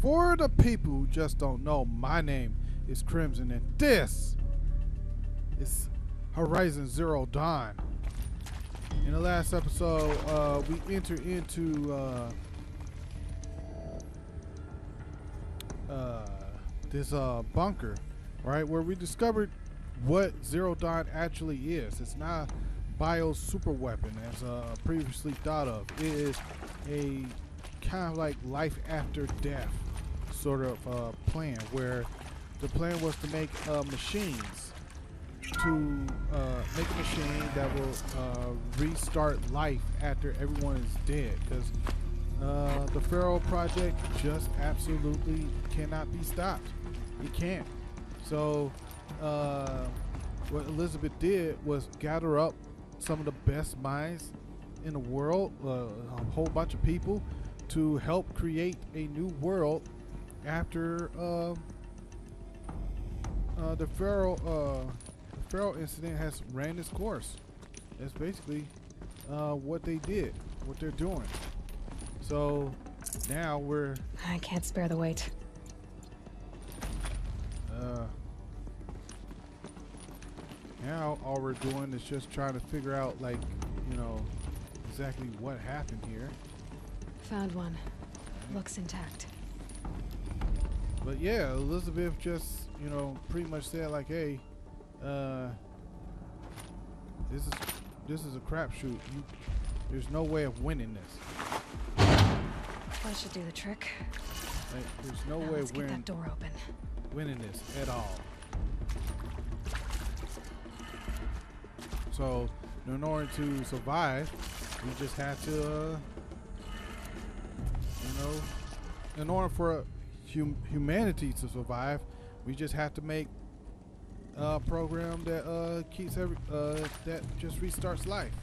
For the people who just don't know, my name is Crimson, and this is Horizon Zero Dawn. In the last episode, we entered into this bunker, right, where we discovered what Zero Dawn actually is. It's not a bio super weapon as previously thought of. It is a kind of like life after death sort of plan, where the plan was to make machines to make a machine that will restart life after everyone is dead, because the Pharaoh project just absolutely cannot be stopped. It can't. So what Elizabeth did was gather up some of the best minds in the world, a whole bunch of people, to help create a new world after the Pharaoh incident has ran its course. That's basically what they did, what they're doing. So now I can't spare the weight. Now all we're doing is just trying to figure out, like, you know, exactly what happened here. Found one. Looks intact. But yeah, Elizabeth just, you know, pretty much said like, hey, this is a crapshoot. There's no way of winning this. That should do the trick. Like, there's no Now way let's of get that door open. winning this at all. So in order to survive, we just have to, you know, in order for humanity to survive, we just have to make a program that keeps that just restarts life,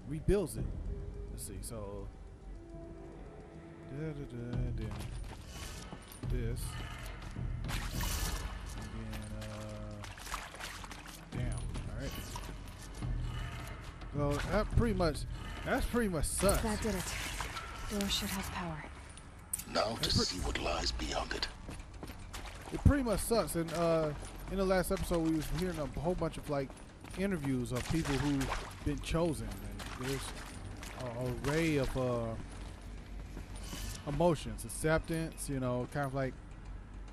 rebuilds it. Let's see. So this, and then damn. All right. So that's pretty much sucks. That did it. Door should have power. Now to see what lies beyond it. It pretty much sucks. And in the last episode, we was hearing a whole bunch of like interviews of people who've been chosen, and there's an array of emotions, acceptance. You know, kind of like,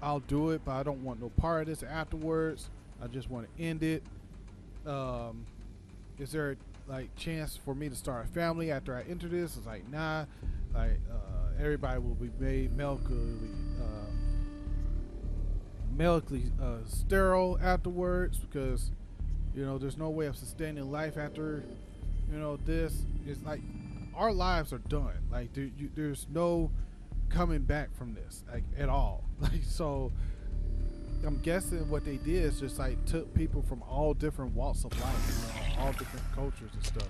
I'll do it, but I don't want no part of this afterwards. I just want to end it. Is there like chance for me to start a family after I enter this? It's like, nah. Like everybody will be made medically sterile afterwards, because you know there's no way of sustaining life after, you know, this. It's like our lives are done. Like there's no coming back from this, like, at all. Like, so I'm guessing what they did is just like took people from all different walks of life, you know, all different cultures and stuff.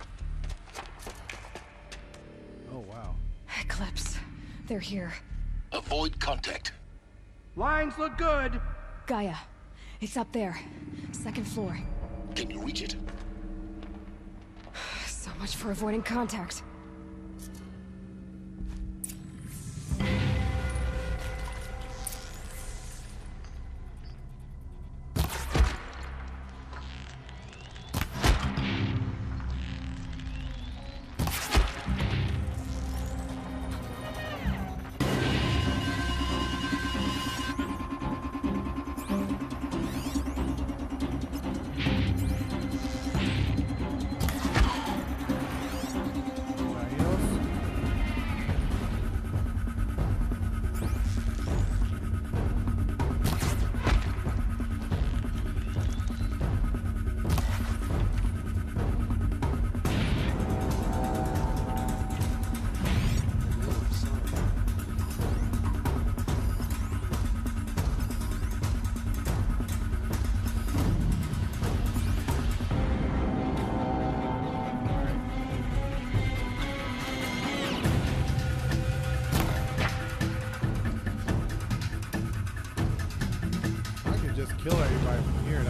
Oh wow. Eclipse. They're here. Avoid contact. Lines look good. Gaia. It's up there. Second floor. Can you reach it? So much for avoiding contact. Kill everybody from here.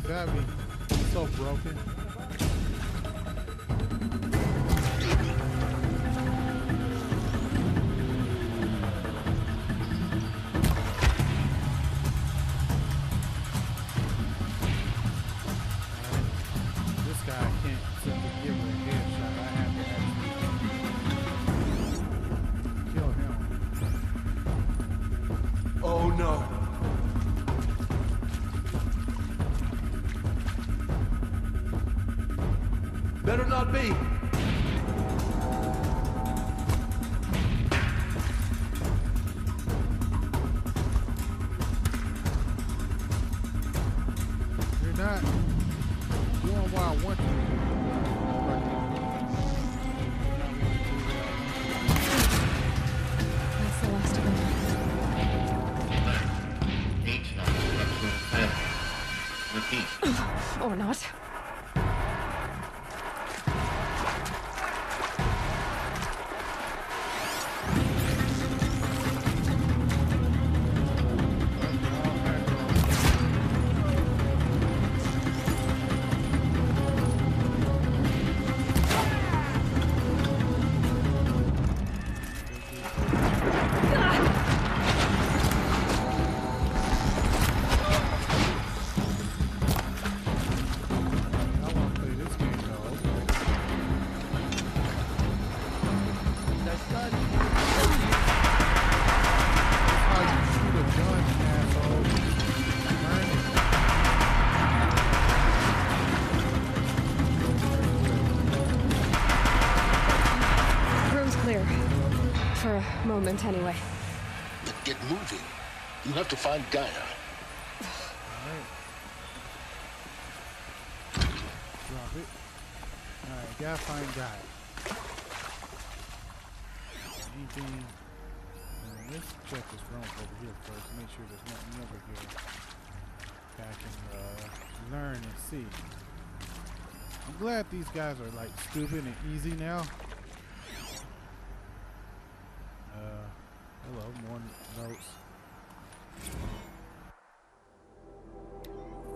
That'd be so broken. Oh no. Better not be. You're not doing what I want you to do. That's the last of them. Repeat. Or not. For a moment, anyway. But get moving. You have to find Gaia. Alright. Drop it. Alright, gotta find Gaia. Anything... let's check this room over here first. Make sure there's nothing over here that I can learn and see. I'm glad these guys are like stupid and easy now. Hello, more notes.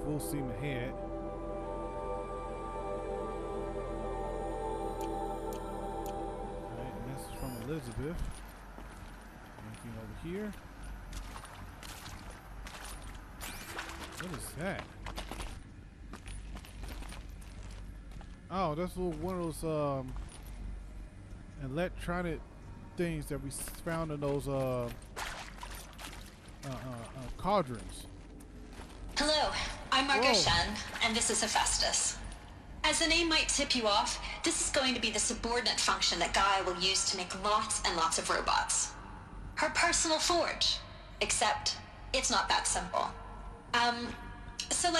Full steam ahead. Alright, and this is from Elizabeth. Anything over here? What is that? Oh, that's one of those electronic things that we found in those cauldrons. Hello, I'm Margot Whoa. Shen, and this is Hephaestus. As the name might tip you off, this is going to be the subordinate function that Gaia will use to make lots and lots of robots. Her personal forge. Except, it's not that simple. So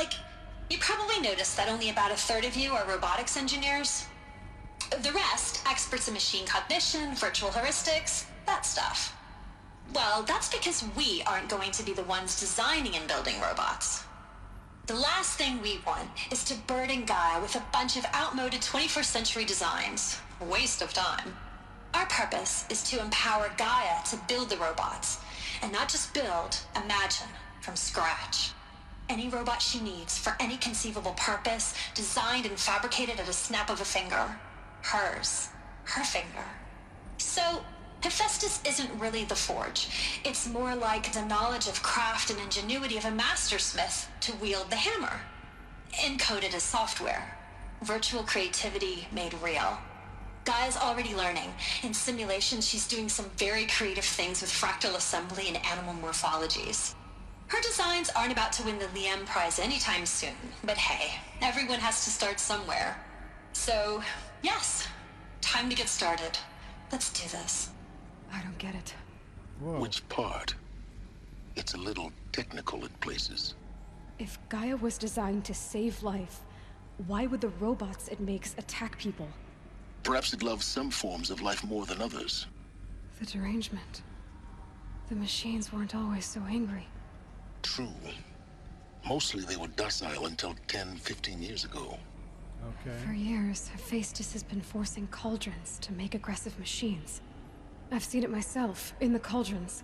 you probably noticed that only about a third of you are robotics engineers. The rest, experts in machine cognition, virtual heuristics, that stuff. Well, that's because we aren't going to be the ones designing and building robots. The last thing we want is to burden Gaia with a bunch of outmoded 21st century designs. Waste of time. Our purpose is to empower Gaia to build the robots, and not just build, imagine, from scratch. Any robot she needs for any conceivable purpose, designed and fabricated at a snap of a finger. Hers. Her finger. So, Hephaestus isn't really the forge. It's more like the knowledge of craft and ingenuity of a mastersmith to wield the hammer. Encoded as software. Virtual creativity made real. Gaia's already learning. In simulations, she's doing some very creative things with fractal assembly and animal morphologies. Her designs aren't about to win the Liam Prize anytime soon, but hey, everyone has to start somewhere. So, yes, time to get started. Let's do this. I don't get it. Whoa. Which part? It's a little technical in places. If Gaia was designed to save life, why would the robots it makes attack people? Perhaps it loves some forms of life more than others. The derangement. The machines weren't always so angry. True. Mostly they were docile until 10, 15 years ago. For Okay. years, Hephaestus has been forcing cauldrons to make aggressive machines. I've seen it myself, in the cauldrons.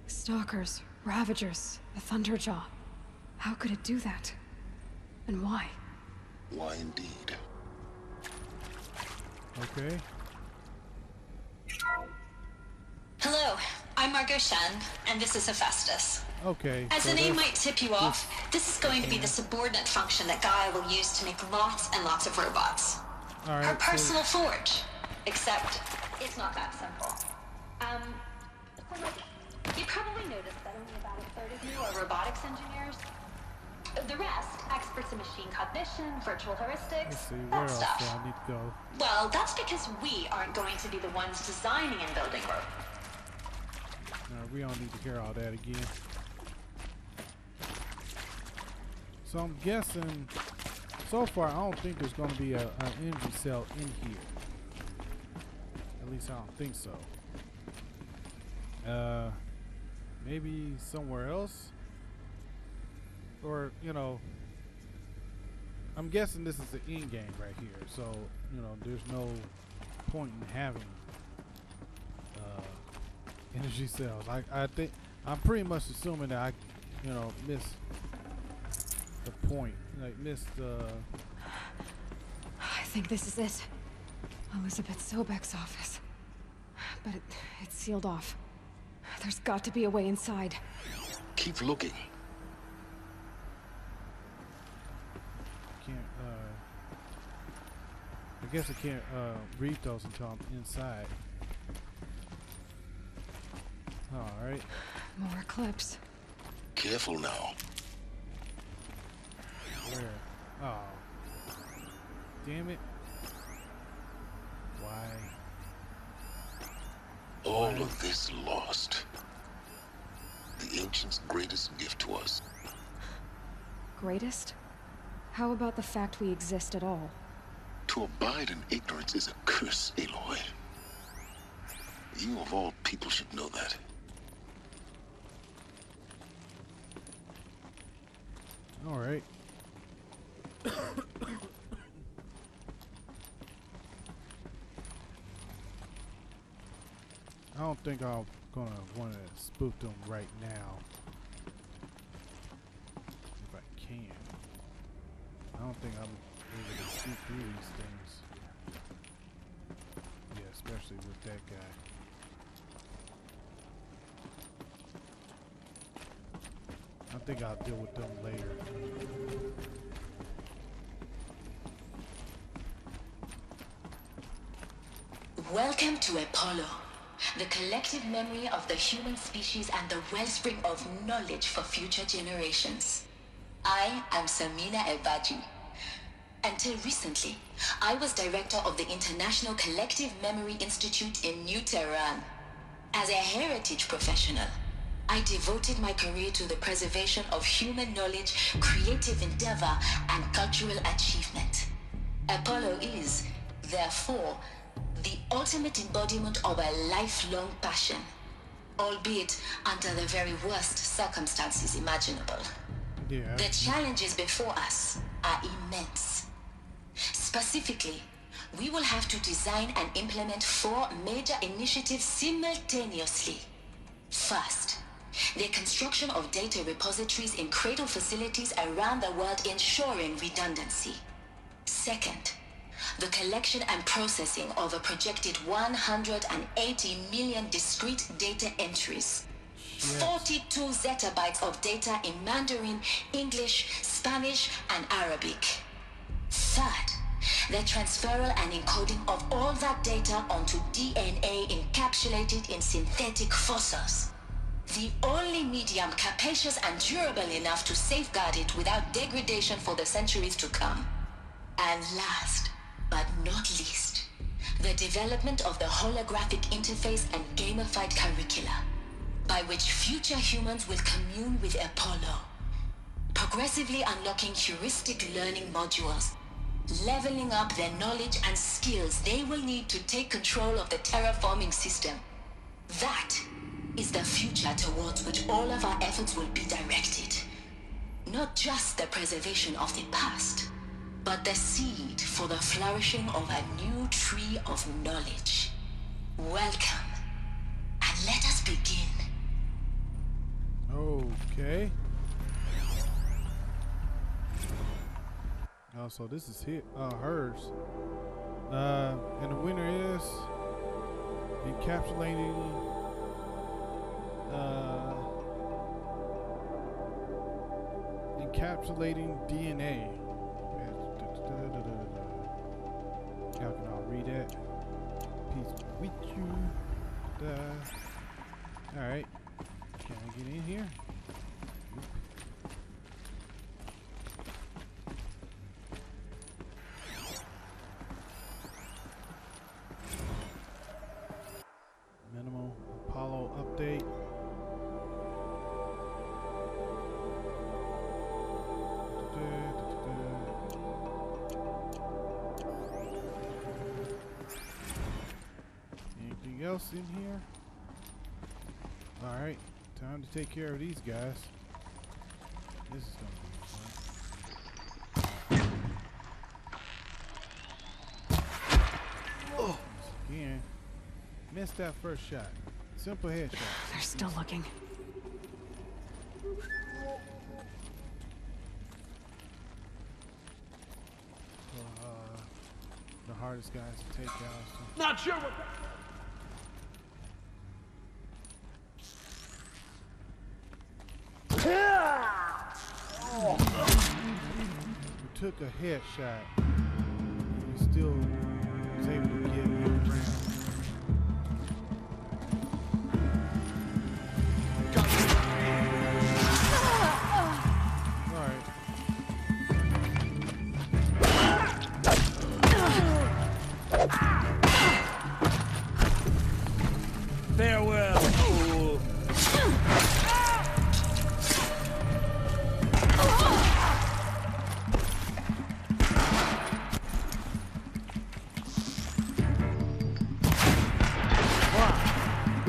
Stalkers, Ravagers, the Thunderjaw. How could it do that? And why? Why indeed? Okay. Hello, I'm Margot Shen, and this is Hephaestus. Okay. As so the name that's- might tip you off, this is going to be the subordinate function that Gaia will use to make lots and lots of robots. All right. Her so- personal forge. Except, it's not that simple. You probably noticed that only about a robotics engineers. The rest, experts in machine cognition, virtual heuristics, Let's see, where that else do stuff. I need to go? Well, that's because we aren't going to be the ones designing and building robots. No, we don't need to hear all that again. So I'm guessing, so far, I don't think there's going to be an energy cell in here. At least I don't think so. Maybe somewhere else? Or, you know, I'm guessing this is the end game right here. So, you know, there's no point in having energy cells. I think, I'm pretty much assuming that I, you know, missed the point. Like, missed I think this is it. Elizabeth Sobek's office. But it's sealed off. There's got to be a way inside. Keep looking. Can't, I guess I can't read those until I'm inside. Alright. More clips. Careful now. Where? Oh. Damn it. Why? All of this lost. The ancients' greatest gift to us. Greatest? How about the fact we exist at all? To abide in ignorance is a curse, Aloy. You of all people should know that. Alright. I don't think I'm gonna want to spook them right now. If I can. I don't think I'm able to shoot through these things. Yeah, especially with that guy. I think I'll deal with them later. Welcome to Apollo, the collective memory of the human species and the wellspring of knowledge for future generations. I am Samina Elbaji. Until recently, I was director of the International Collective Memory Institute in New Tehran. As a heritage professional, I devoted my career to the preservation of human knowledge, creative endeavor, and cultural achievement. Apollo is, therefore, the ultimate embodiment of a lifelong passion, albeit under the very worst circumstances imaginable. Yeah. The challenges before us are immense. Specifically, we will have to design and implement 4 major initiatives simultaneously. First, the construction of data repositories in cradle facilities around the world, ensuring redundancy. Second, the collection and processing of a projected 180 million discrete data entries. 42 zettabytes of data in Mandarin, English, Spanish, and Arabic. Third, the transferal and encoding of all that data onto DNA encapsulated in synthetic fossils. The only medium capacious and durable enough to safeguard it without degradation for the centuries to come. And last, but not least, the development of the holographic interface and gamified curricula, by which future humans will commune with Apollo, progressively unlocking heuristic learning modules, leveling up their knowledge and skills they will need to take control of the terraforming system. That is the future towards which all of our efforts will be directed. Not just the preservation of the past, but the seed for the flourishing of a new tree of knowledge. Welcome, and let us begin. Okay. Oh, so this is hers. And the winner is encapsulating DNA. How can I read that? Peace with you. Alright. Can I get in here? state. Anything else in here? Alright, time to take care of these guys. This is gonna be fun. Oh, again, missed that first shot. Simple headshot. They're still looking. The hardest guys to take out. So. Not sure what. We took a headshot. We still was able to get him around. Farewell, fool.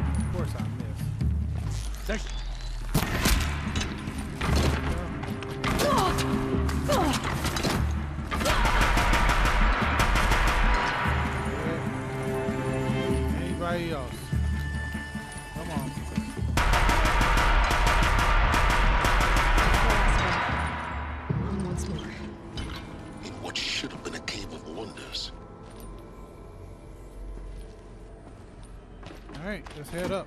Of course I missed. Next. Anybody else? Come on. Once more. In what should have been a cave of wonders. Alright, let's head up.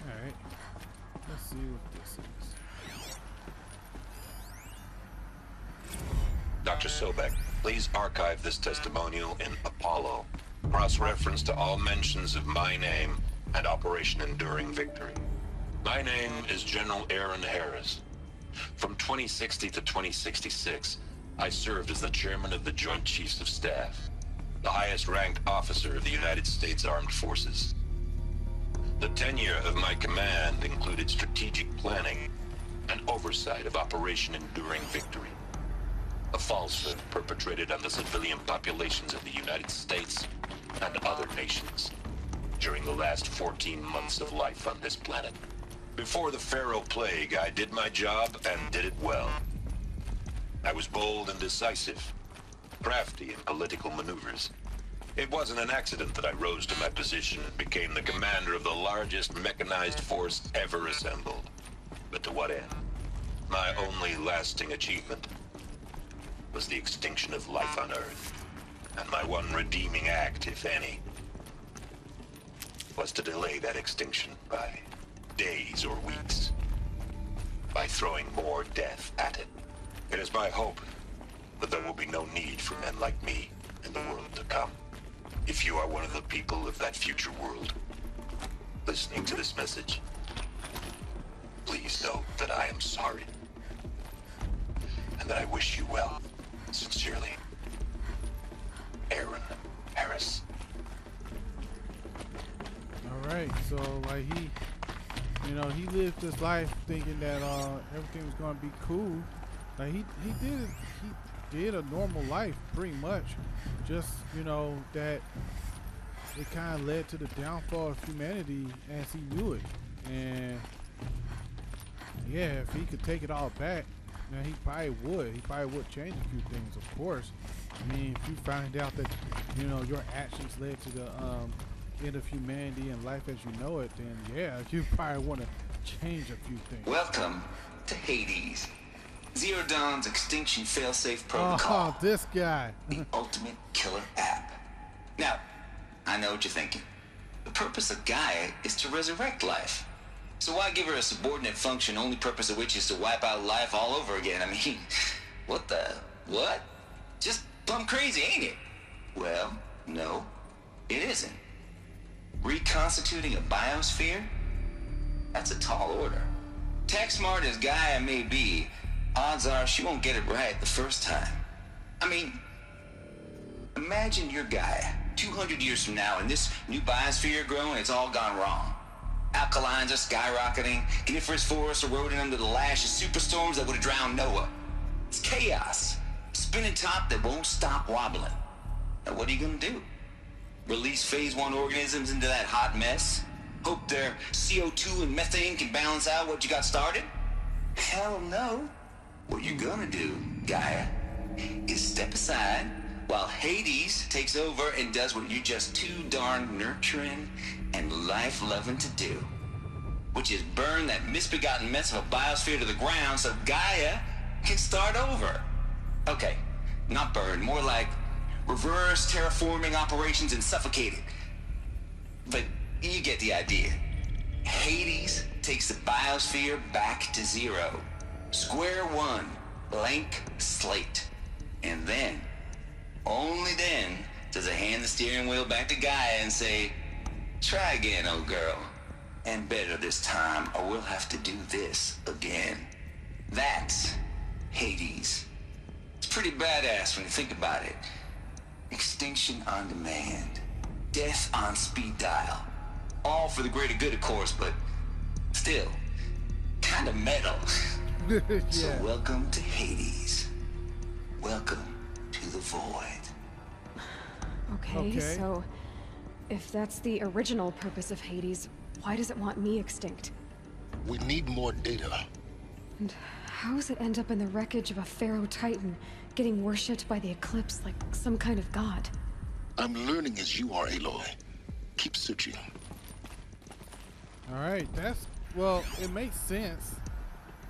Alright. Let's see what this is. Dr. Sobek, please archive this testimonial in Apollo. Cross-reference to all mentions of my name and Operation Enduring Victory. My name is General Aaron Harris. From 2060 to 2066, I served as the chairman of the Joint Chiefs of Staff, the highest-ranked officer of the United States Armed Forces. The tenure of my command included strategic planning and oversight of Operation Enduring Victory, a falsehood perpetrated on the civilian populations of the United States and other nations during the last 14 months of life on this planet. Before the Pharaoh Plague, I did my job and did it well. I was bold and decisive, crafty in political maneuvers. It wasn't an accident that I rose to my position and became the commander of the largest mechanized force ever assembled. But to what end? My only lasting achievement was the extinction of life on Earth. And my one redeeming act, if any, was to delay that extinction by days or weeks, by throwing more death at it. It is my hope that there will be no need for men like me in the world to come. If you are one of the people of that future world listening to this message, please know that I am sorry and that I wish you well. Sincerely, Aaron Harris. Alright, so like he lived his life thinking that everything was gonna be cool. Like he did a normal life pretty much. Just, that it kinda led to the downfall of humanity as he knew it. And yeah, if he could take it all back, now he probably would. He probably would change a few things, of course. I mean, if you find out that, your actions led to the end of humanity and life as you know it, then yeah, you probably want to change a few things. Welcome to Hades. Zero Dawn's extinction failsafe protocol. Oh, this guy. The ultimate killer app. Now, I know what you're thinking. The purpose of Gaia is to resurrect life. So why give her a subordinate function, only purpose of which is to wipe out life all over again? I mean, what? Just plumb crazy, ain't it? Well, no, it isn't. Reconstituting a biosphere? That's a tall order. Tech smart as Gaia may be, odds are she won't get it right the first time. I mean, imagine you're Gaia, 200 years from now, and this new biosphere growing, it's all gone wrong. Alkalines are skyrocketing, coniferous forests eroding under the lash of superstorms that would have drowned Noah. It's chaos. Spinning top that won't stop wobbling. Now what are you gonna do? Release phase 1 organisms into that hot mess? Hope their CO2 and methane can balance out what you got started? Hell no. What you're gonna do, Gaia, is step aside while Hades takes over and does what you're just too darn nurturing and life-loving to do, which is burn that misbegotten mess of a biosphere to the ground so Gaia can start over. Okay, not burn, more like reverse terraforming operations and suffocate it. But you get the idea. Hades takes the biosphere back to zero. Square one, blank slate. And then, only then, does it hand the steering wheel back to Gaia and say, try again, old girl. And better this time, or we'll have to do this again. That's Hades. It's pretty badass when you think about it. Extinction on demand. Death on speed dial. All for the greater good, of course, but still, kind of metal. Yeah. So welcome to Hades. Welcome to the void. Okay, so if that's the original purpose of Hades, why does it want me extinct? We need more data. And how does it end up in the wreckage of a Pharaoh Titan, getting worshipped by the Eclipse like some kind of god? I'm learning as you are, Aloy. Keep searching. Alright, well, it makes sense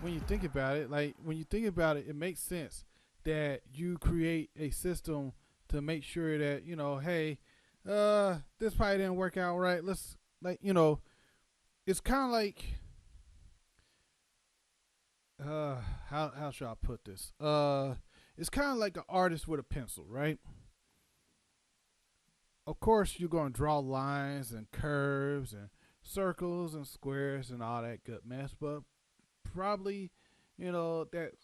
when you think about it. Like, when you think about it, it makes sense that you create a system to make sure that, you know, hey, this probably didn't work out right. Let's, like, you know, it's kind of like, how should I put this? It's kind of like an artist with a pencil, right? Of course, you're going to draw lines and curves and circles and squares and all that good mess, but probably, you know, that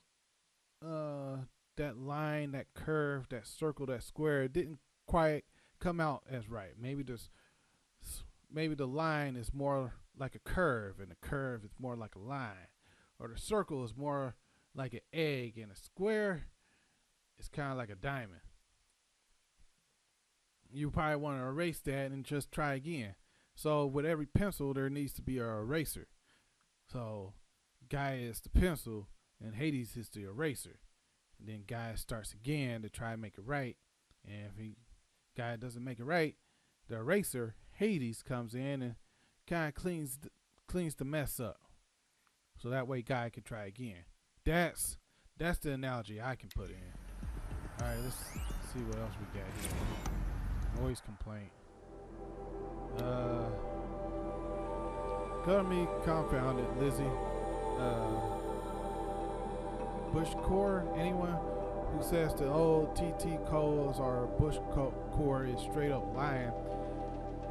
line, that curve, that circle, that square didn't quite come out as right. Maybe the line is more like a curve, and the curve is more like a line, or the circle is more like an egg, and a square is kind of like a diamond. You probably want to erase that and just try again. So with every pencil, there needs to be an eraser. So Gaia is the pencil, and Hades is the eraser. And then Gaia starts again to try and make it right. And if Gaia doesn't make it right, the eraser, Hades, comes in and kind of cleans the mess up. So that way Gaia can try again. That's the analogy I can put in. All right, let's see what else we got here. Noise complaint. Color me confounded, Lizzie. Bush core. Anyone who says the old TT codes or Bush core is straight up lying,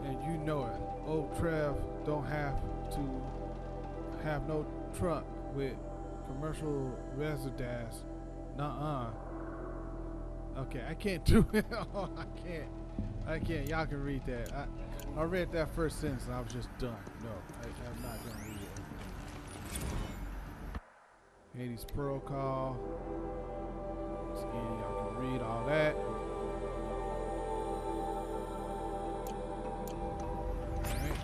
and you know it. Old Trev don't have to have no truck with commercial residence. Nuh-uh. Okay, I can't do it. I can't. Y'all can read that. I read that first sentence and I was just done. No, I'm not gonna read it. Hades protocol. Again, y'all can read all that. Alright.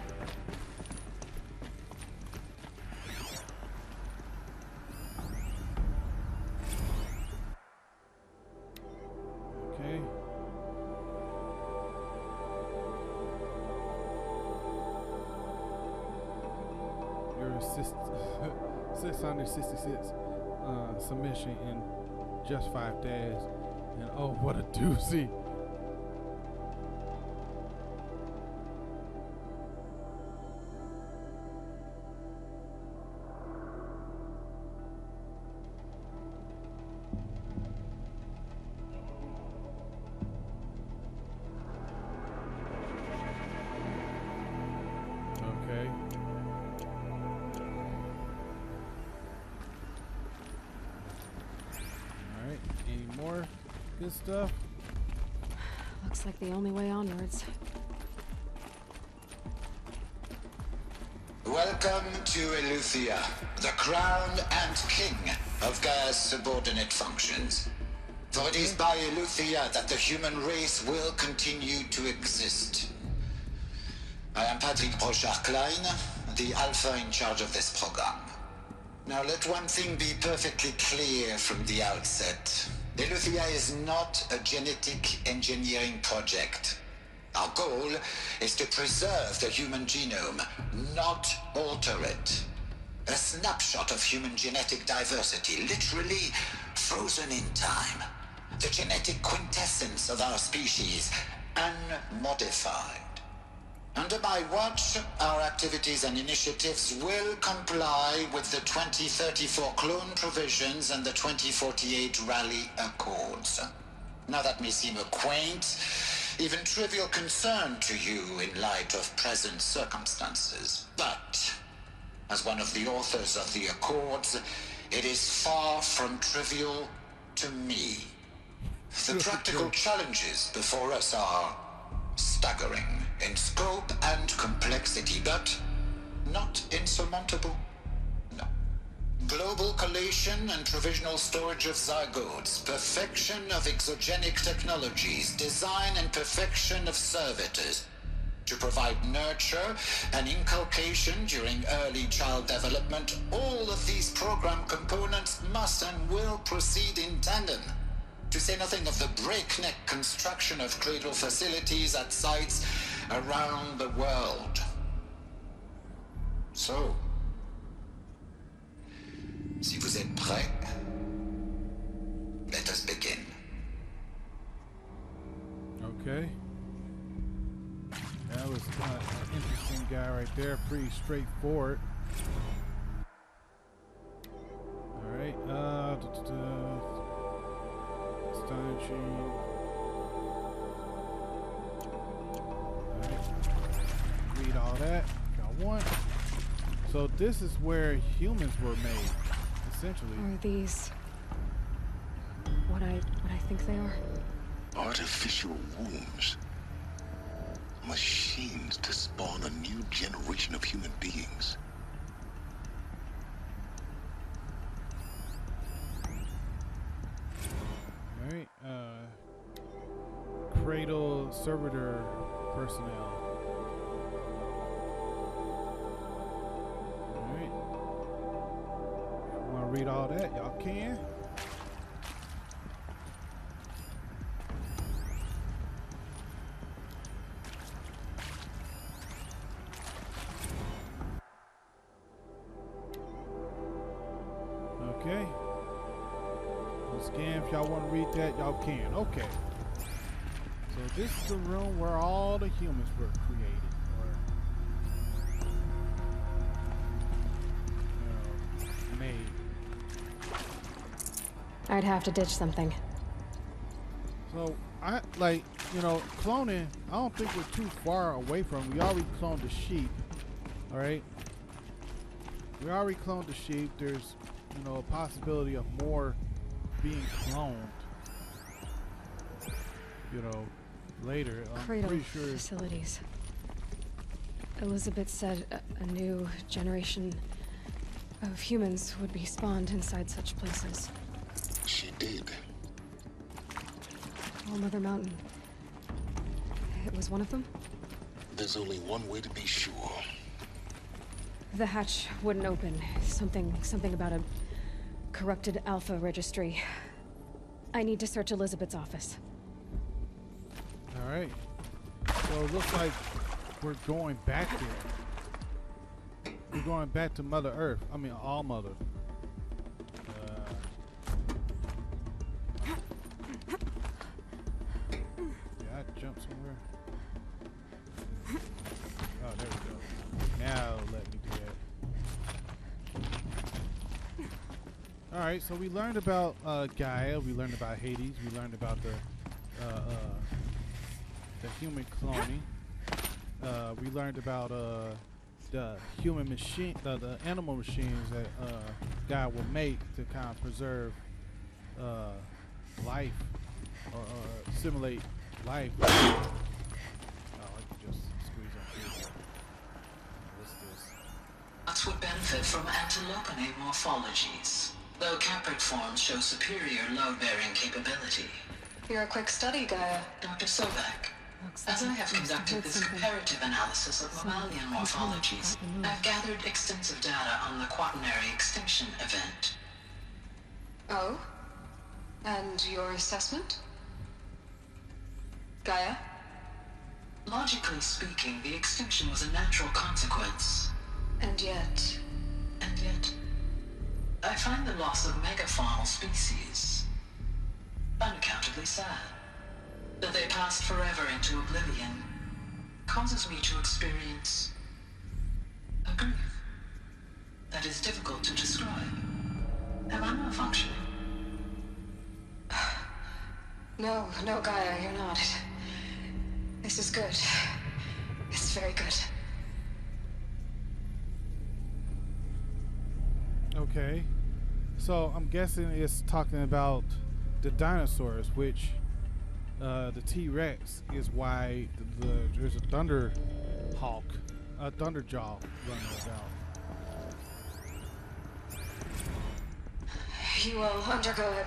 Okay. Your 666 submission in just 5 days, and oh, what a doozy! Okay. Alright, any more good stuff? Looks Looks like the only way onwards. Welcome to Eleuthia, the crown and king of Gaia's subordinate functions. For it is by Eleuthia that the human race will continue to exist. I am Patrick Brochard-Klein, the Alpha in charge of this program. Now let one thing be perfectly clear from the outset. Eleuthia is not a genetic engineering project. Our goal is to preserve the human genome, not alter it. A snapshot of human genetic diversity, literally frozen in time. The genetic quintessence of our species, unmodified. Under my watch, our activities and initiatives will comply with the 2034 clone provisions and the 2048 Rally Accords. Now that may seem a quaint, even trivial concern to you in light of present circumstances, but as one of the authors of the Accords, it is far from trivial to me. The practical challenges before us are staggering in scope and complexity, but not insurmountable. No. Global collation and provisional storage of zygotes, perfection of exogenic technologies, design and perfection of servitors to provide nurture and inculcation during early child development. All of these program components must and will proceed in tandem. To say nothing of the breakneck construction of cradle facilities at sites around the world. So, si vous êtes prêts, let us begin. Okay. That was an interesting guy right there. Pretty straightforward. All right. Astonishing. Alright. Read all that. Got one. So this is where humans were made, essentially. Are these what I think they are? Artificial wombs. Machines to spawn a new generation of human beings. Alright, cradle servitor personnel. Alright. If you want to read all that, y'all can. Okay. Scan, if y'all want to read that, y'all can. Okay. So this is the room where all the humans were created. Or made. I'd have to ditch something. So I like, cloning, I don't think we're too far away from. We already cloned the sheep. Alright. We already cloned the sheep. There's, a possibility of more being cloned, later. I'm Cradle pretty sure. facilities. Elizabeth said a new generation of humans would be spawned inside such places. She did. All Mother Mountain. It was one of them? There's only one way to be sure. The hatch wouldn't open. Something about a corrupted Alpha registry. I need to search Elizabeth's office. Alright. So it looks like we're going back there. We're going back to Mother Earth. I mean, All Mother. Yeah, I jumped somewhere. Oh, there we go. Now let me do that. Alright, so we learned about Gaia, we learned about Hades, we learned about the human cloning. We learned about the human machine, the animal machines that God will make to kind of preserve life or simulate life. Oh, I can just squeeze up here. What's this? Nuts would benefit from antilopinate morphologies, though caprid forms show superior load-bearing capability. You're a quick study, Gaia. Dr. Sobek, as I have conducted this comparative analysis of mammalian morphologies, I've gathered extensive data on the quaternary extinction event. Oh? And your assessment? Gaia? Logically speaking, the extinction was a natural consequence. And yet, I find the loss of megafaunal species unaccountably sad. That they passed forever into oblivion causes me to experience a grief that is difficult to describe. Am I not functioning? no, Gaia, you're not. This is good. It's very good. Okay, so I'm guessing it's talking about the dinosaurs, which the T-Rex is why there's a thunder hawk, a thunderjaw running about. You will undergo a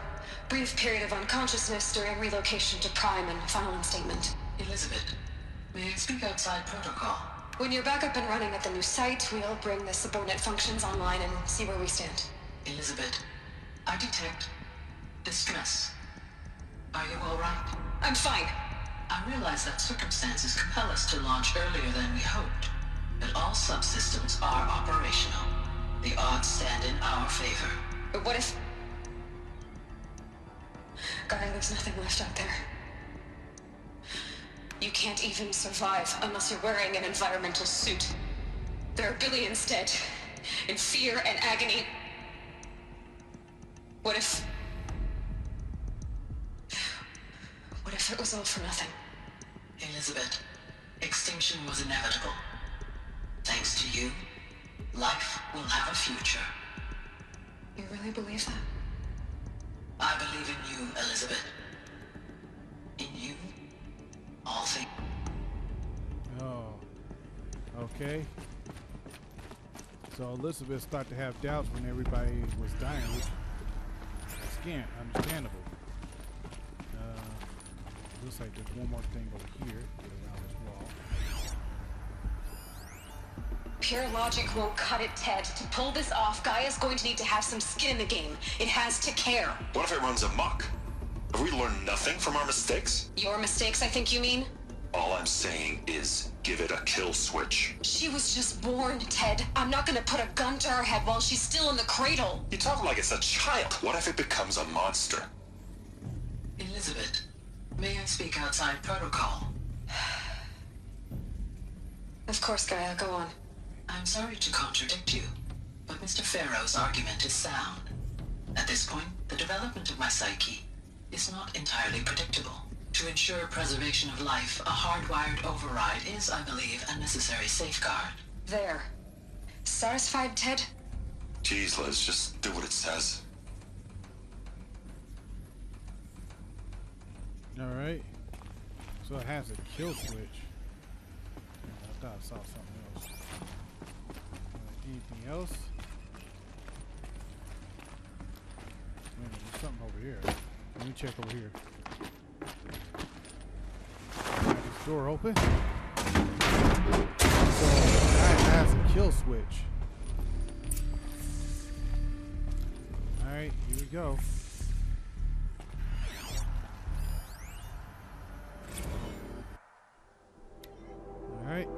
brief period of unconsciousness during relocation to Prime and final instatement. Elizabeth, may I speak outside protocol? When you're back up and running at the new site, we'll bring the subordinate functions online and see where we stand. Elizabeth, I detect distress. Are you all right? I'm fine. I realize that circumstances compel us to launch earlier than we hoped, but all subsystems are operational. The odds stand in our favor. But what if... Gaia, there's nothing left out there. You can't even survive unless you're wearing an environmental suit. There are billions dead, in fear and agony. What if it was all for nothing? Elizabeth, extinction was inevitable. Thanks to you, life will have a future. You really believe that? I believe in you, Elizabeth. In you, all things. Oh, okay. So Elizabeth started to have doubts when everybody was dying, which is understandable. Looks like there's one more thing over here around this wall. Pure logic won't cut it, Ted. To pull this off, Gaia's going to need to have some skin in the game. It has to care. What if it runs amok? Have we learned nothing from our mistakes? Your mistakes, I think you mean? All I'm saying is give it a kill switch. She was just born, Ted. I'm not gonna put a gun to her head while she's still in the cradle. You talk like it's a child. What if it becomes a monster? Elizabeth, may I speak outside protocol? Of course, Gaia, go on. I'm sorry to contradict you, but Mr. Farrow's argument is sound. At this point, the development of my psyche is not entirely predictable. To ensure preservation of life, a hardwired override is, I believe, a necessary safeguard. There. Satisfied, Ted? Jeez, Liz, just do what it says. Alright. So it has a kill switch. I thought I saw something else. Anything else? There's something over here. Let me check over here. This door open. So that has a kill switch. Alright, here we go. Alright,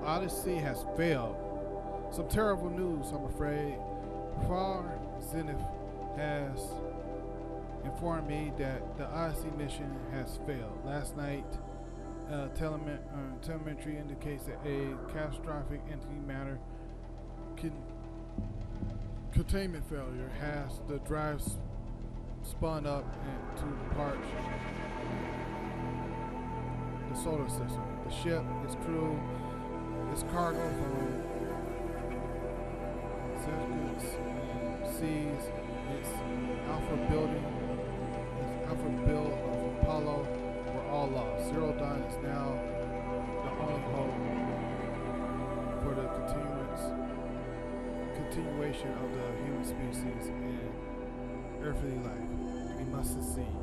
Odyssey has failed. Some terrible news, I'm afraid. Far Zenith has informed me that the Odyssey mission has failed. Last night, telemetry indicates that a catastrophic entity matter containment failure has the drives spun up into parts the solar system. The ship, its crew, its cargo from seconds and sees its alpha building, its alpha build of Apollo were all lost. Zero Dawn is now the only hope for the continuation of the human species and earthly life. We must succeed.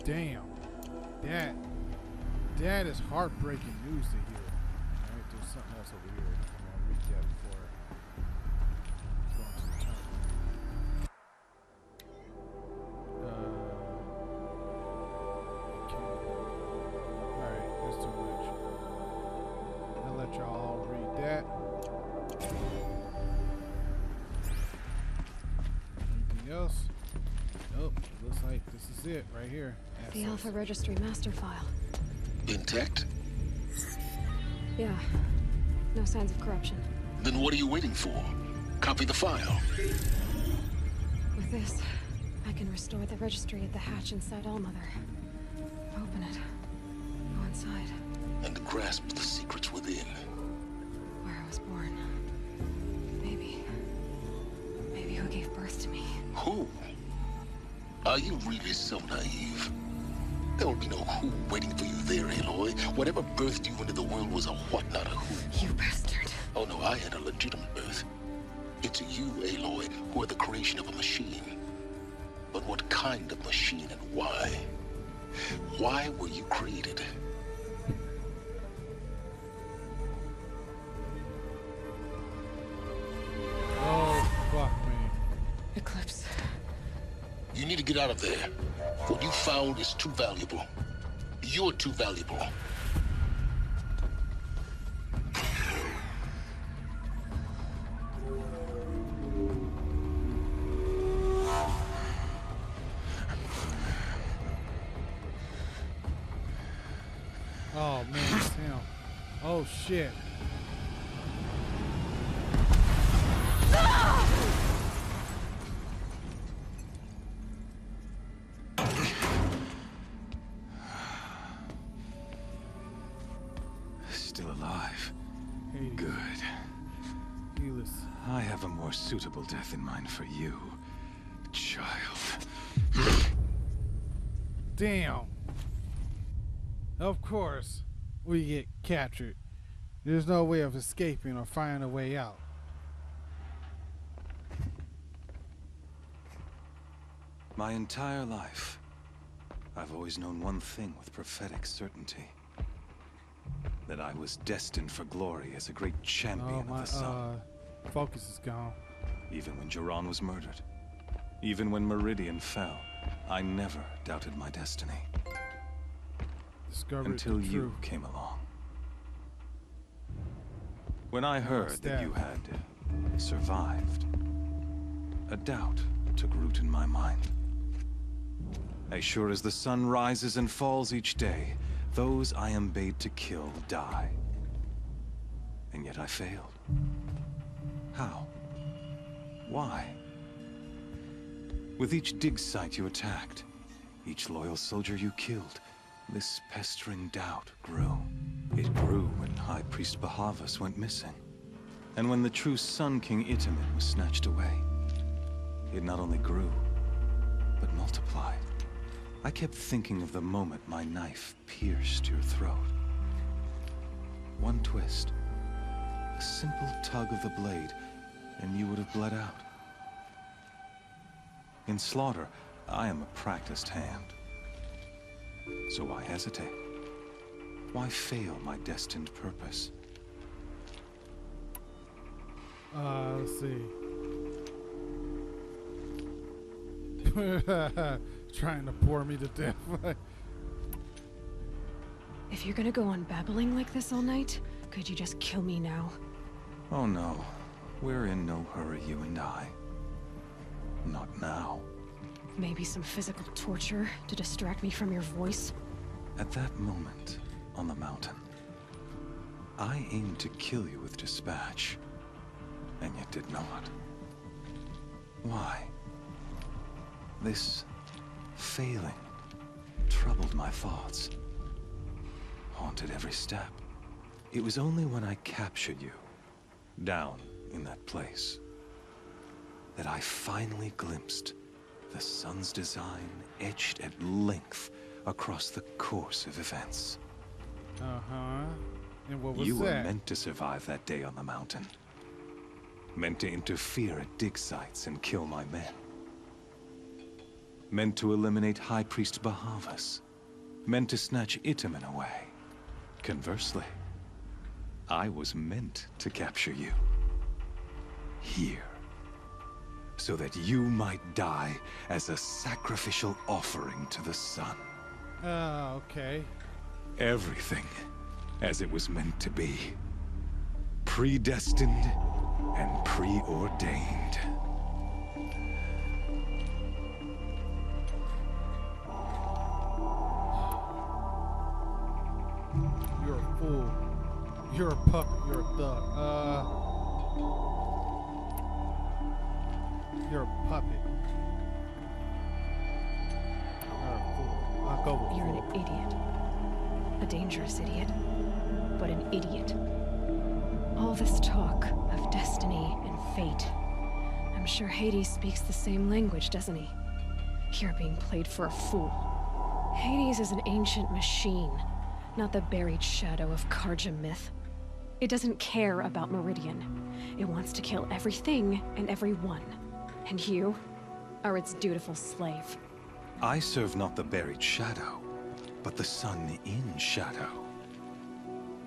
Damn. That is heartbreaking news to hear. Alright, there's something else over here. I'm gonna read that before going to the tournament. Okay. Alright, that's too much. I'll let y'all all read that. Anything else? Nope. Looks like this is it right here. The Alpha Registry master file. Intact? Yeah. No signs of corruption. Then what are you waiting for? Copy the file. With this, I can restore the registry at the hatch inside Allmother. Open it. Go inside. And grasp the secrets within. Where I was born. Maybe who gave birth to me. Who? Are you really so naive? There will be no who waiting for you there, Aloy. Whatever birthed you into the world was a what, not a who. You bastard. Oh no, I had a legitimate birth. It's you, Aloy, who are the creation of a machine. But what kind of machine and why? Why were you created? Oh, fuck me. Eclipse. You need to get out of there. What you found is too valuable. You're too valuable. Oh man, it's him. Oh shit. Still alive. Hades. Good. Helis. I have a more suitable death in mind for you, child. Damn. Of course, we get captured. There's no way of escaping or finding a way out. My entire life, I've always known one thing with prophetic certainty. That I was destined for glory as a great champion of the sun. Focus is gone. Even when Jiran was murdered. Even when Meridian fell. I never doubted my destiny. Discovered until the you truth. came along. When I heard that you had survived, a doubt took root in my mind. As sure as the sun rises and falls each day, those I am bade to kill die. And yet I failed. How? Why? With each dig site you attacked, each loyal soldier you killed, this pestering doubt grew. It grew when High Priest Bahavas went missing. And when the true Sun King Itamen was snatched away. It not only grew, but multiplied. I kept thinking of the moment my knife pierced your throat. One twist, a simple tug of the blade, and you would have bled out. In slaughter, I am a practiced hand. So why hesitate? Why fail my destined purpose? Let's see. Trying to bore me to death. If you're gonna go on babbling like this all night, could you just kill me now? Oh no, we're in no hurry, you and I. Not now. Maybe some physical torture to distract me from your voice? At that moment, on the mountain, I aimed to kill you with dispatch, and yet did not. Why? This failing troubled my thoughts, haunted every step. It was only when I captured you down in that place, that I finally glimpsed the sun's design etched at length across the course of events. Uh-huh. And what was You were that? meant to survive that day on the mountain. Meant to interfere at dig sites and kill my men. Meant to eliminate High Priest Bahavas. Meant to snatch Itamen away. Conversely, I was meant to capture you. Here. So that you might die as a sacrificial offering to the sun. Okay. Everything as it was meant to be. Predestined and preordained. You're a fool. You're a puppet. You're a thug. You're a puppet. You're a fool. I'll go with You're fool. an idiot. A dangerous idiot, but an idiot. All this talk of destiny and fate. I'm sure Hades speaks the same language, doesn't he? You're being played for a fool. Hades is an ancient machine, not the buried shadow of Karja myth. It doesn't care about Meridian. It wants to kill everything and everyone. And you are its dutiful slave. I serve not the buried shadow, but the sun in shadow.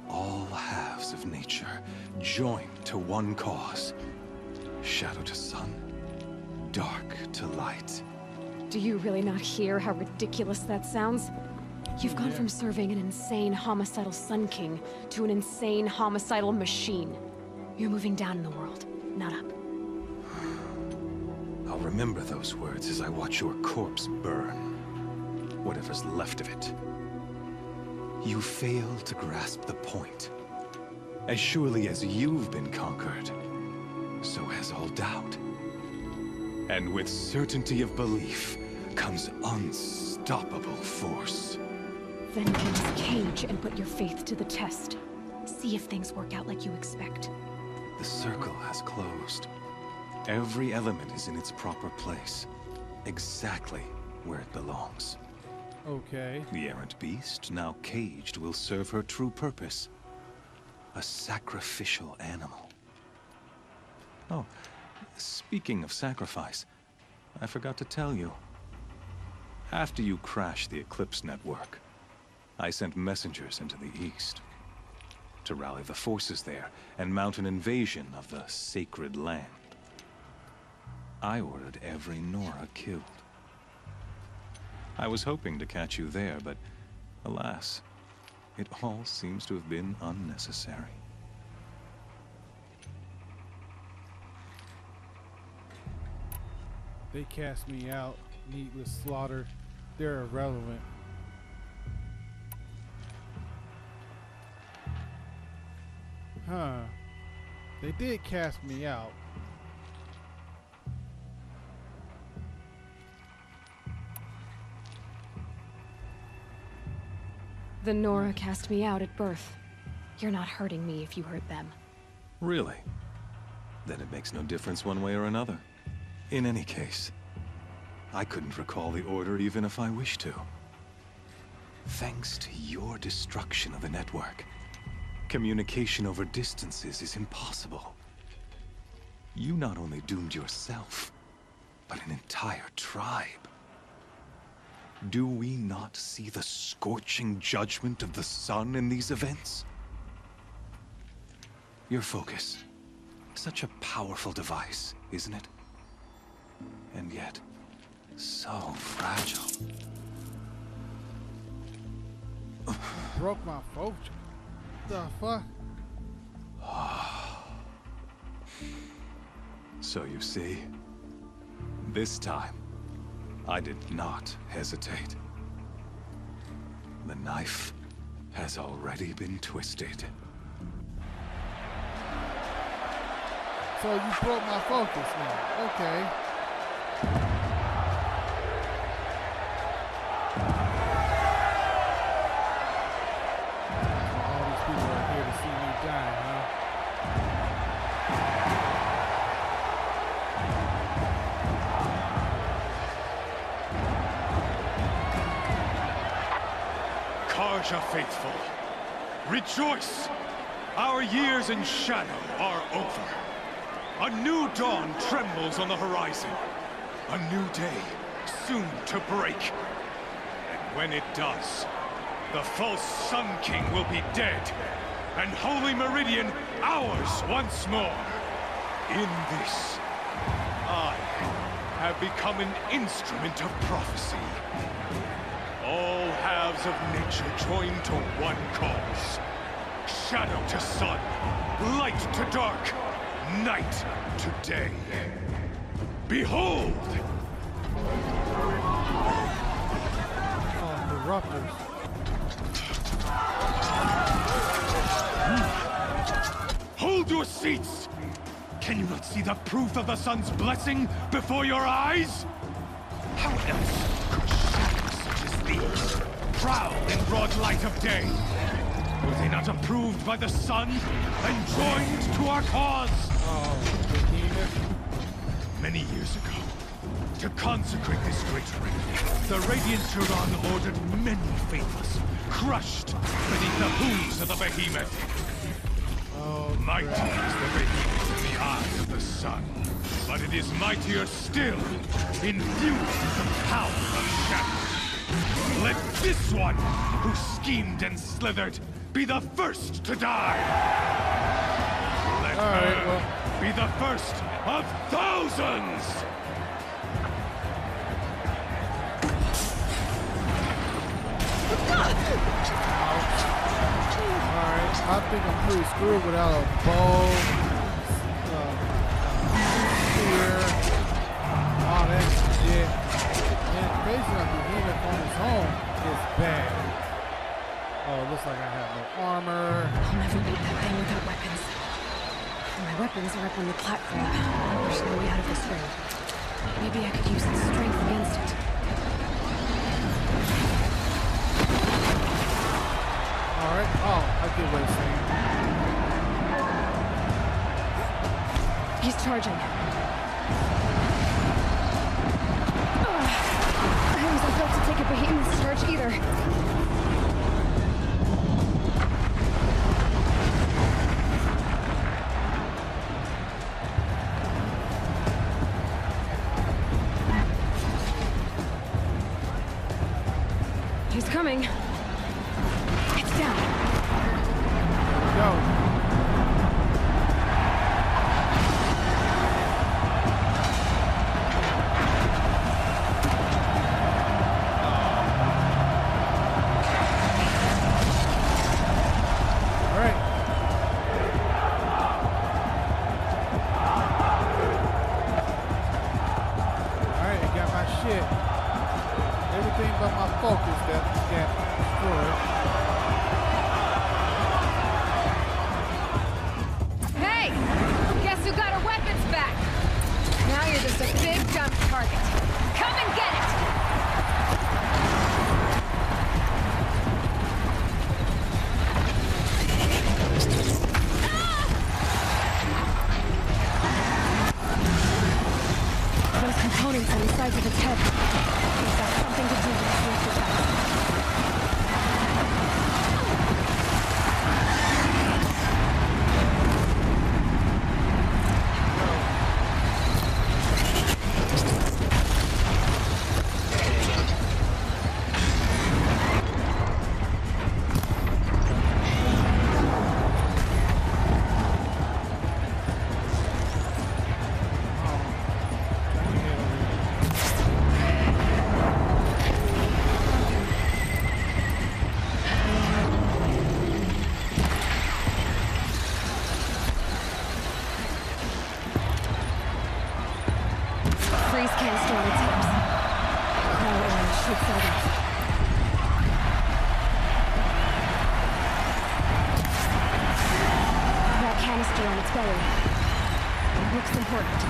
All halves of nature joined to one cause. Shadow to sun, dark to light. Do you really not hear how ridiculous that sounds? You've gone from serving an insane homicidal Sun King to an insane homicidal machine. You're moving down in the world, not up. I'll remember those words as I watch your corpse burn. Whatever's left of it. You fail to grasp the point. As surely as you've been conquered, so has all doubt. And with certainty of belief comes unstoppable force. Then get his cage and put your faith to the test. See if things work out like you expect. The circle has closed. Every element is in its proper place. Exactly where it belongs. Okay. The errant beast, now caged, will serve her true purpose. A sacrificial animal. Oh, speaking of sacrifice, I forgot to tell you. After you crashed the Eclipse network, I sent messengers into the east to rally the forces there and mount an invasion of the sacred land. I ordered every Nora killed. I was hoping to catch you there, but alas, it all seems to have been unnecessary. They cast me out. Needless slaughter. They're irrelevant. Huh. They did cast me out. The Nora cast me out at birth. You're not hurting me if you hurt them. Really? Then it makes no difference one way or another. In any case, I couldn't recall the order even if I wished to. Thanks to your destruction of the network, communication over distances is impossible. You not only doomed yourself, but an entire tribe. Do we not see the scorching judgment of the sun in these events? Your focus. Such a powerful device, isn't it? And yet, so fragile. Broke my focus. The fuck? So you see, this time, I did not hesitate. The knife has already been twisted. So you broke my focus now. Okay. All these people are here to see me die, huh? Narja faithful, rejoice! Our years in shadow are over. A new dawn trembles on the horizon. A new day soon to break. And when it does, the false Sun King will be dead, and Holy Meridian ours once more. In this, I have become an instrument of prophecy. All halves of nature join to one cause. Shadow to sun, light to dark, night to day. Behold! Oh, disruptors. Hold your seats! Can you not see the proof of the sun's blessing before your eyes? How else could shadows such as these prowl in broad light of day? Were they not approved by the sun and joined to our cause? Oh, behemoth. Many years ago, to consecrate this great ring, the Radiant Turan ordered many faithless, crushed beneath the hooves of the behemoth. Oh, mighty is the behemoth in the eyes of the sun, but it is mightier still, infused with the power of shadow. Let this one, who schemed and slithered, be the first to die. Let her be the first of thousands! Alright, I think I'm pretty screwed without a bow, spear, all that shit. And facing a behemoth on its own is bad. Oh, it looks like I have no armor. I'll never beat that thing without weapons. My weapons are up on the platform. There's no way out of this ring. Maybe I could use its strength against it. Alright, oh, I get what he's saying. He's charging. I wasn't built to take a behemoth's charge either. He's coming. It's down. Go. Everything but my focus that destroyed. Hey! Guess who got her weapons back? Now you're just a big dumb target. Come and get it! Those components on the sides of its head. It's got something to do with its laser attacks. Freeze can't storm its hips. Crown orange shoots out its. That canister on its belly. Looks important.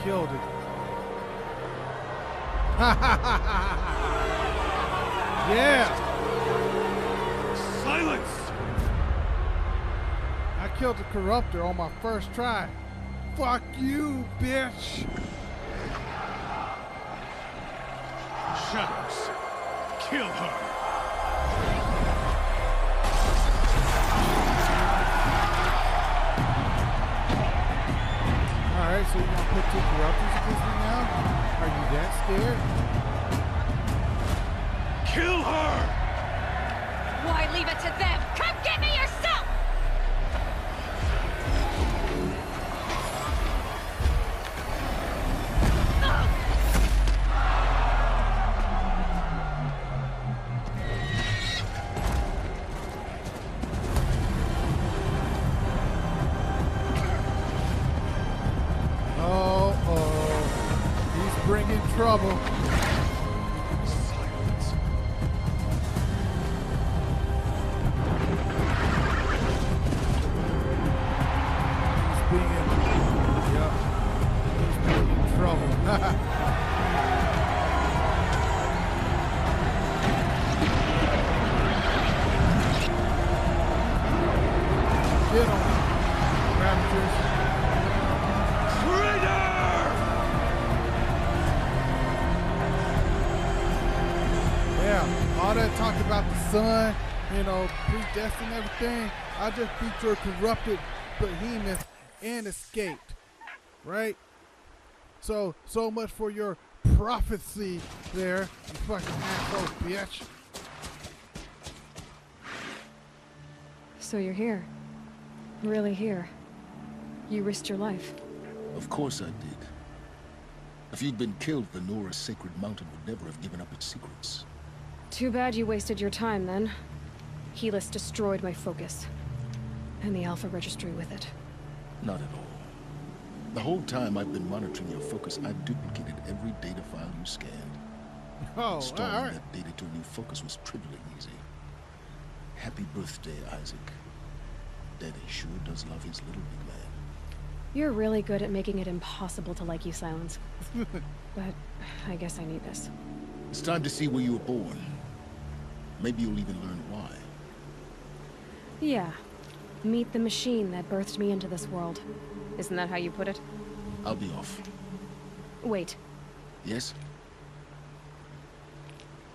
Killed it. Yeah! Silence! I killed the corruptor on my first try. Fuck you, bitch! Shadows, kill her! Alright, so you're gonna put two corruptors against me now? Are you that scared? Kill her! Why leave it to them? Come get me yourself! He's bringing trouble. Silence. He's bringing trouble. Get him, Raptors. Yeah, all that talk about the sun, you know, predestined everything. I just beat your corrupted behemoth and escaped, right? So much for your prophecy there, you fucking asshole bitch. So you're here. Really here. You risked your life. Of course I did. If you'd been killed, the Nora's sacred mountain would never have given up its secrets. Too bad you wasted your time then. Helis destroyed my focus. And the Alpha Registry with it. Not at all. The whole time I've been monitoring your focus, I've duplicated every data file you scanned. Oh, Installing alright. that data to a new focus was trivially easy. Happy birthday, Isaac. Daddy sure does love his little big man. You're really good at making it impossible to like you, Silence. But I guess I need this. It's time to see where you were born. Maybe you'll even learn why. Yeah. Meet the machine that birthed me into this world. Isn't that how you put it? I'll be off. Wait. Yes?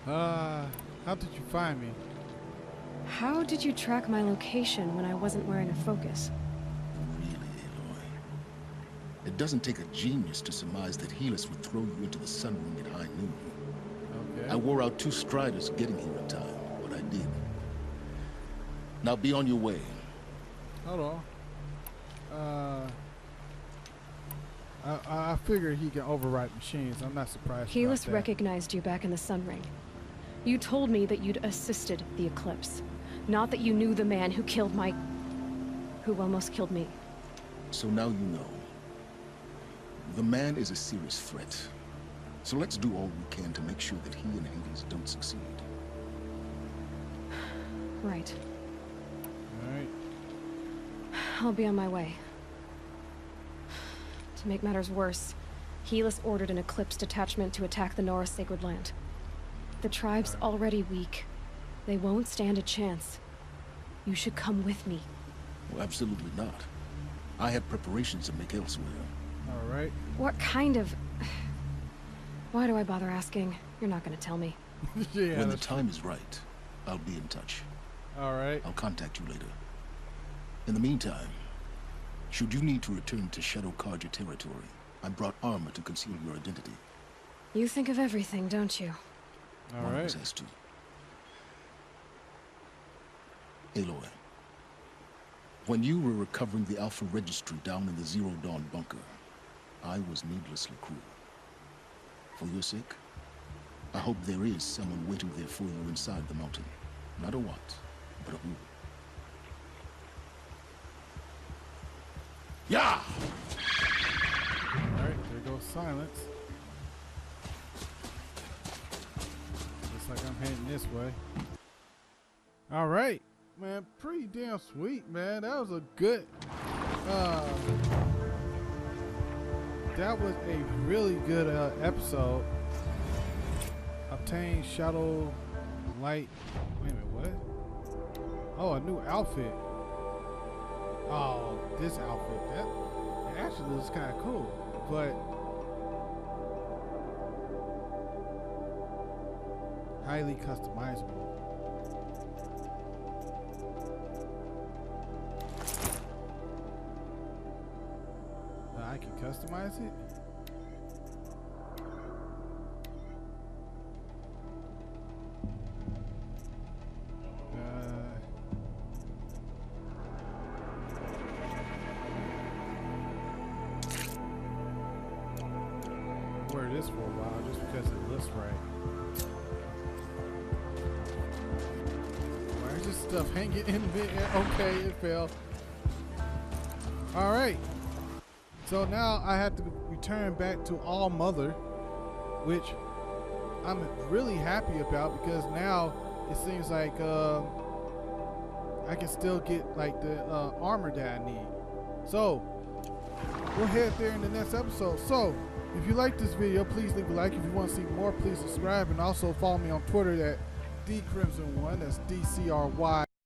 How did you find me? How did you track my location when I wasn't wearing a focus? Really, Aloy? It doesn't take a genius to surmise that Helis would throw you into the sun ring at high noon. Okay. I wore out 2 striders getting here in time, but I did. Now be on your way. Hold on. I figure he can override machines. I'm not surprised. Helis about that. recognized you back in the sun ring. You told me that you'd assisted the eclipse. Not that you knew the man who killed who almost killed me. So now you know. The man is a serious threat. So let's do all we can to make sure that he and Hades don't succeed. Right. Alright. I'll be on my way. To make matters worse, Helis ordered an Eclipse detachment to attack the Nora Sacred Land. The tribe's already weak. They won't stand a chance. You should come with me. Well, absolutely not. I have preparations to make elsewhere. Alright. What kind of... Why do I bother asking? You're not gonna tell me. Yeah. When the time is right, I'll be in touch. Alright. I'll contact you later. In the meantime, should you need to return to Shadow Carja territory, I brought armor to conceal your identity. You think of everything, don't you? One Alright. always has to. Aloy, when you were recovering the Alpha Registry down in the Zero Dawn bunker, I was needlessly cruel. For your sake, I hope there is someone waiting there for you inside the mountain. Not a what, but a who. Yeah! Alright, there goes Silence. Looks like I'm heading this way. Alright, man, pretty damn sweet, man. That was a good, that was a really good episode. Obtain Shadow light. Wait a minute, what? Oh, a new outfit. Oh, this outfit. That actually looks kind of cool, but highly customizable. I can customize it. Wear this for a while just because it looks right. Why is this stuff hanging in there? Okay, it fell. All right. So now I have to return back to All Mother, which I'm really happy about because now it seems like I can still get like the armor that I need. So we'll head there in the next episode. So if you like this video, please leave a like. If you want to see more, please subscribe, and also follow me on Twitter at DCrimson1. That's DCRY.